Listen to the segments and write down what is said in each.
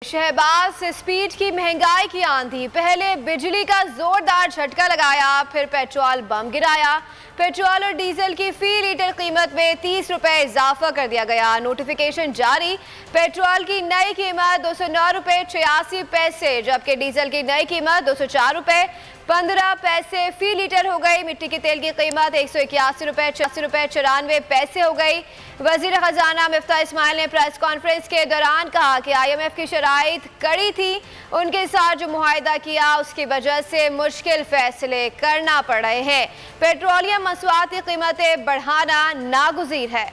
Shahbaz speed की महंगाई की आंधी, पहले बिजली का जोरदार झटका लगाया, फिर पेट्रोल बम गिराया। पेट्रोल और डीजल की फी लीटर कीमत में 30 रुपए इजाफा कर दिया गया। नोटिफिकेशन जारी। पेट्रोल की नई कीमत 209 रुपए 86 पैसे, जबकि डीजल की नई कीमत 204 रुपए 15 पैसे फी लीटर हो गई। मिट्टी के तेल की कीमत 181 रुपए 94 पैसे हो गई। वजीर खजाना मिफ्ता इस्माइल ने प्रेस कॉन्फ्रेंस के दौरान कहा कि IMF की शराइत कड़ी थी, उनके साथ जो मुआहिदा किया उसकी वजह से मुश्किल फैसले करना पड़ रहे हैं। पेट्रोलियम मसवात की कीमतें बढ़ाना नागुज़ीर है।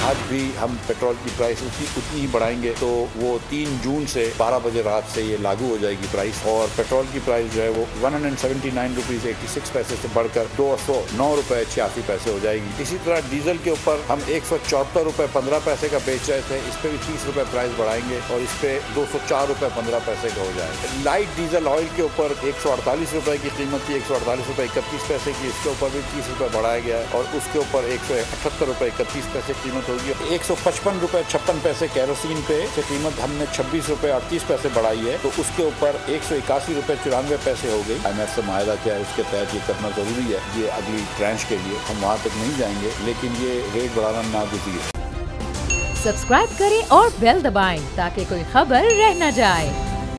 आज भी हम पेट्रोल की प्राइस उतनी ही बढ़ाएंगे तो वो 3 जून से 12 बजे रात से ये लागू हो जाएगी प्राइस, और पेट्रोल की प्राइस जो है वो 179 रुपीज़ 86 पैसे से बढ़कर 209 रुपए 86 पैसे हो जाएगी। इसी तरह डीजल के ऊपर हम 174 रुपए 15 पैसे का बेच रहे थे, इस पे भी 30 रुपए प्राइस बढ़ाएंगे और इस पे 204 रुपए 15 पैसे का हो जाएगा। लाइट डीजल ऑयल के ऊपर 148 रुपए की कीमत थी, 148 रुपए 31 पैसे की, इसके ऊपर भी 30 रुपए बढ़ाया गया है और उसके ऊपर 178 रुपए 31 पैसे कीमत होगी। 155 रुपए 56 पैसे केरोसिन पे से कीमत हमने 26 रुपए 38 पैसे बढ़ाई है, तो उसके ऊपर 181 रुपए 94 पैसे हो गई। IMF से मुआहदा किया है, उसके तहत ये करना जरूरी है। ये अगली ट्रांच के लिए हम वहाँ तक नहीं जाएंगे, लेकिन ये रेट बढ़ाना नागुज़ीर है। सब्सक्राइब करें और बेल दबाएं ताकि कोई खबर रह न जाए।